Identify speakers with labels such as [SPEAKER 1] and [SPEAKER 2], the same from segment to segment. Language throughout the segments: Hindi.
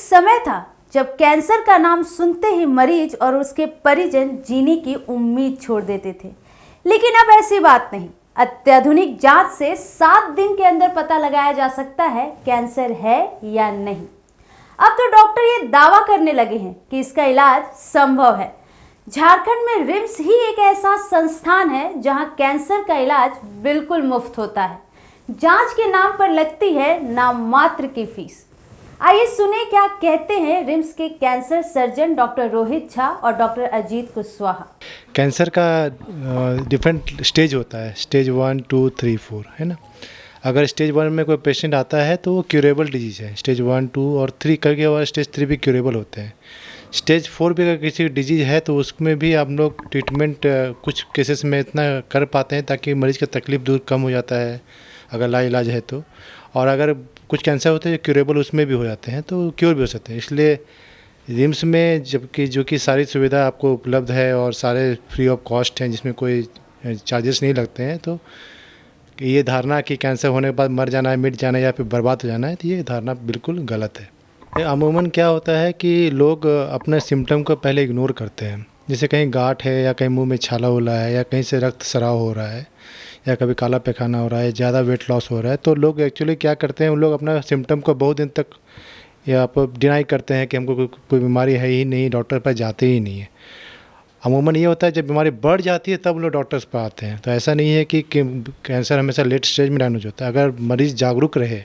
[SPEAKER 1] समय था जब कैंसर का नाम सुनते ही मरीज और उसके परिजन जीने की उम्मीद छोड़ देते थे, लेकिन अब ऐसी बात नहीं। अत्याधुनिक जांच से 7 दिन के अंदर पता लगाया जा सकता है कैंसर है या नहीं। अब तो डॉक्टर ये दावा करने लगे हैं कि इसका इलाज संभव है। झारखंड में रिम्स ही एक ऐसा संस्थान है जहां कैंसर का इलाज बिल्कुल मुफ्त होता है। जांच के नाम पर लगती है नाम मात्र की फीस। आइए सुने क्या कहते हैं रिम्स के cancer surgeon doctor Rohit Jha और डॉक्टर अजीत कुशवाहा।
[SPEAKER 2] कैंसर का डिफरेंट स्टेज होता है, स्टेज 1, 2, 3, 4 है ना। अगर स्टेज 1 में कोई पेशेंट आता है तो वो क्यूरेबल डिजीज़ है। स्टेज 1, 2 और 3 करके और स्टेज 3 भी क्यूरेबल होते हैं। स्टेज 4 भी अगर किसी डिजीज़ है तो उसमें भी आप लोग ट्रीटमेंट कुछ केसेस में इतना कर पाते हैं ताकि मरीज़ का तकलीफ दूर कम हो जाता है अगर लाइलाज है तो। और अगर कुछ कैंसर होते हैं जो क्यूरेबल उसमें भी हो जाते हैं तो क्योर भी हो सकते हैं। इसलिए रिम्स में जबकि जो कि सारी सुविधा आपको उपलब्ध है और सारे फ्री ऑफ कॉस्ट हैं जिसमें कोई चार्जेस नहीं लगते हैं, तो ये धारणा कि कैंसर होने के बाद मर जाना है, मिट जाना है या फिर बर्बाद हो जाना है, तो ये धारणा बिल्कुल गलत है। अमूमन क्या होता है कि लोग अपने सिम्टम को पहले इग्नोर करते हैं। जैसे कहीं गांठ है या कहीं मुंह में छाला होला है या कहीं से रक्त स्राव हो रहा है या कभी काला पैखाना हो रहा है, ज़्यादा वेट लॉस हो रहा है, तो लोग एक्चुअली क्या करते हैं, उन लोग अपना सिम्टम को बहुत दिन तक या आप डिनाई करते हैं कि हमको कोई बीमारी है ही नहीं, डॉक्टर पर जाते ही नहीं है। अमूमन ये होता है जब बीमारी बढ़ जाती है तब लोग डॉक्टर्स पर आते हैं। तो ऐसा नहीं है कि कैंसर हमेशा लेट स्टेज में डायग्नोज होता है। अगर मरीज़ जागरूक रहे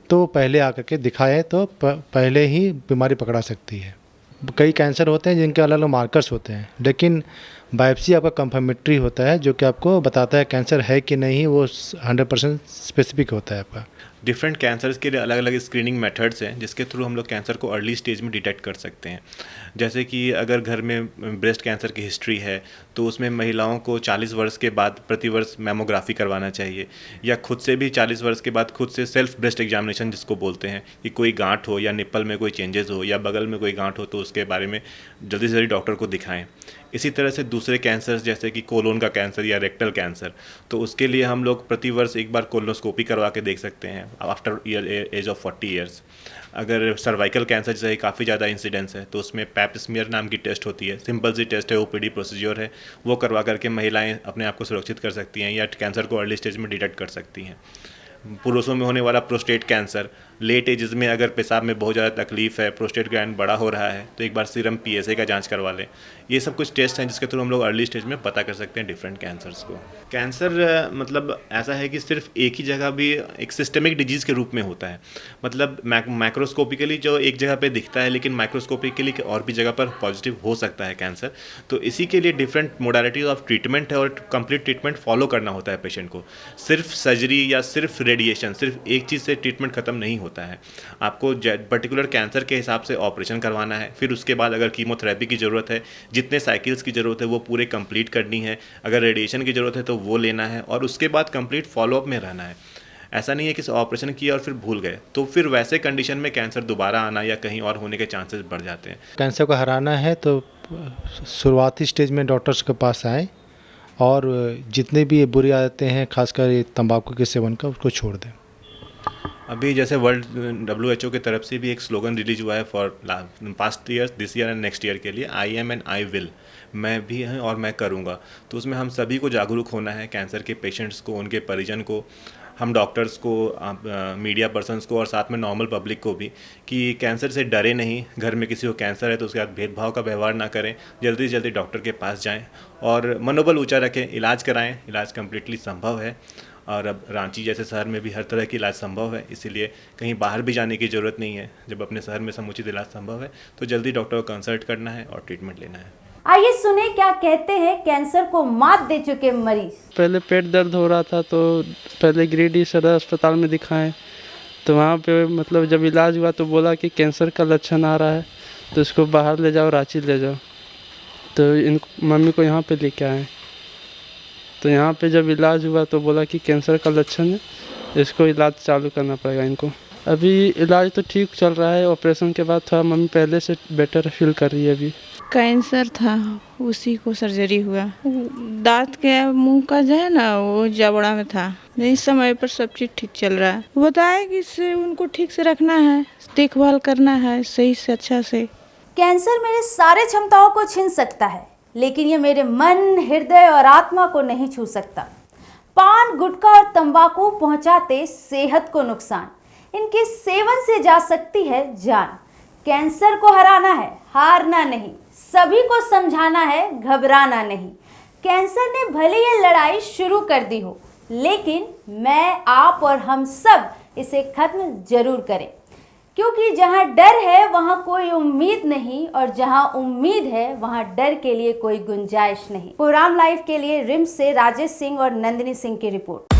[SPEAKER 2] तो पहले आकर के दिखाए तो पहले ही बीमारी पकड़ा सकती है। कई कैंसर होते हैं जिनके अलग अलग मार्कर्स होते हैं, लेकिन बायोप्सी आपका कंफर्मेटरी होता है जो कि आपको बताता है कैंसर है कि नहीं, वो 100% स्पेसिफिक होता है आपका।
[SPEAKER 3] डिफरेंट कैंसर्स के लिए अलग अलग स्क्रीनिंग मेथड्स हैं जिसके थ्रू हम लोग कैंसर को अर्ली स्टेज में डिटेक्ट कर सकते हैं। जैसे कि अगर घर में ब्रेस्ट कैंसर की हिस्ट्री है तो उसमें महिलाओं को 40 वर्ष के बाद प्रतिवर्ष मैमोग्राफी करवाना चाहिए, या खुद से भी 40 वर्ष के बाद खुद से सेल्फ ब्रेस्ट एग्जामिनेशन जिसको बोलते हैं कि कोई गांठ हो या निप्पल में कोई चेंजेस हो या बगल में कोई गांठ हो तो उसके बारे में जल्दी से जल्दी डॉक्टर को दिखाएं। इसी तरह से दूसरे कैंसर्स जैसे कि कोलोन का कैंसर या रेक्टल कैंसर, तो उसके लिए हम लोग प्रतिवर्ष एक बार कोलोनोस्कोपी करवा के देख सकते हैं आफ्टर एज ऑफ 40 ईयर्स। अगर सर्वाइकल कैंसर जैसे काफ़ी ज़्यादा इंसिडेंस है तो उसमें पैप स्मीयर नाम की टेस्ट होती है, सिंपल सी टेस्ट है, ओपीडी प्रोसीजर है, वो करवा करके महिलाएं अपने आप को सुरक्षित कर सकती हैं या कैंसर को अर्ली स्टेज में डिटेक्ट कर सकती हैं। पुरुषों में होने वाला प्रोस्टेट कैंसर, लेट एजेस में अगर पेशाब में बहुत ज़्यादा तकलीफ है, प्रोस्टेट ग्लैंड बड़ा हो रहा है तो एक बार सीरम पीएसए का जांच करवा लें। ये सब कुछ टेस्ट हैं जिसके थ्रू हम लोग अर्ली स्टेज में पता कर सकते हैं डिफरेंट कैंसर्स को। कैंसर मतलब ऐसा है कि सिर्फ एक ही जगह भी एक सिस्टमिक डिजीज़ के रूप में होता है। मतलब माइक्रोस्कोपिकली जो एक जगह पे दिखता है लेकिन माइक्रोस्कोपिकली और भी जगह पर पॉजिटिव हो सकता है कैंसर। तो इसी के लिए डिफरेंट मोडालिटीज ऑफ ट्रीटमेंट है और कंप्लीट ट्रीटमेंट फॉलो करना होता है पेशेंट को। सिर्फ सर्जरी या सिर्फ रेडिएशन, सिर्फ एक चीज़ से ट्रीटमेंट खत्म नहीं होता है। आपको पर्टिकुलर कैंसर के हिसाब से ऑपरेशन करवाना है, फिर उसके बाद अगर कीमोथेरेपी की ज़रूरत है, जितने साइकिल्स की ज़रूरत है वो पूरे कंप्लीट करनी है, अगर रेडिएशन की ज़रूरत है तो वो लेना है और उसके बाद कंप्लीट फॉलोअप में रहना है। ऐसा नहीं है कि ऑपरेशन किया और फिर भूल गए, तो फिर वैसे कंडीशन में कैंसर दोबारा आना या कहीं और होने के चांसेस बढ़ जाते हैं।
[SPEAKER 2] कैंसर को हराना है तो शुरुआती स्टेज में डॉक्टर्स के पास आएँ और जितने भी बुरी आदतें हैं खासकर तंबाकू के सेवन का उसको छोड़ दें।
[SPEAKER 3] अभी जैसे वर्ल्ड WHO की तरफ से भी एक स्लोगन रिलीज हुआ है for past years, this year and next year के लिए, I am and I will, मैं भी हैं और मैं करूँगा। तो उसमें हम सभी को जागरूक होना है, कैंसर के पेशेंट्स को, उनके परिजन को, हम डॉक्टर्स को, मीडिया पर्सन्स को और साथ में नॉर्मल पब्लिक को भी, कि कैंसर से डरे नहीं। घर में किसी को कैंसर है तो उसके साथ भेदभाव का व्यवहार ना करें, जल्दी से जल्दी डॉक्टर के पास जाएं और मनोबल ऊंचा रखें, इलाज कराएं। इलाज कम्प्लीटली संभव है और अब रांची जैसे शहर में भी हर तरह की इलाज संभव है, इसीलिए कहीं बाहर भी जाने की ज़रूरत नहीं है। जब अपने शहर में समुचित इलाज संभव है तो जल्दी डॉक्टर को कंसल्ट करना है और ट्रीटमेंट लेना है।
[SPEAKER 1] आइए सुने क्या कहते हैं कैंसर को मात दे चुके मरीज।
[SPEAKER 4] पहले पेट दर्द हो रहा था तो पहले गिरिडीह सदर अस्पताल में दिखाएं, तो वहाँ पे मतलब जब इलाज हुआ तो बोला कि कैंसर का लक्षण आ रहा है तो इसको बाहर ले जाओ, रांची ले जाओ। तो इन मम्मी को यहाँ पे लेके आए, तो यहाँ पे जब इलाज हुआ तो बोला कि कैंसर का लक्षण है, इसको इलाज चालू करना पड़ेगा इनको। अभी इलाज तो ठीक चल रहा है, ऑपरेशन के बाद थोड़ा मम्मी पहले से बेटर फील कर रही है। अभी
[SPEAKER 5] कैंसर था, उसी को सर्जरी हुआ। दांत के मुंह का जो है ना वो जबड़ा में था, नहीं, समय पर सब चीज़ ठीक चल रहा है। बताए कि इससे उनको ठीक से रखना है, देखभाल करना है सही से अच्छा से।
[SPEAKER 1] कैंसर मेरे सारे क्षमताओं को छीन सकता है, लेकिन ये मेरे मन, हृदय और आत्मा को नहीं छू सकता। पान, गुटखा और तंबाकू पहुंचाते सेहत को नुकसान। इनके सेवन से जा सकती है जान। कैंसर को हराना है, हारना नहीं। सभी को समझाना है, घबराना नहीं। कैंसर ने भले ये लड़ाई शुरू कर दी हो, लेकिन मैं, आप और हम सब इसे खत्म जरूर करें, क्योंकि जहां डर है वहां कोई उम्मीद नहीं, और जहां उम्मीद है वहां डर के लिए कोई गुंजाइश नहीं। प्रोग्राम लाइव के लिए रिम्स से राजेश सिंह और नंदिनी सिंह की रिपोर्ट।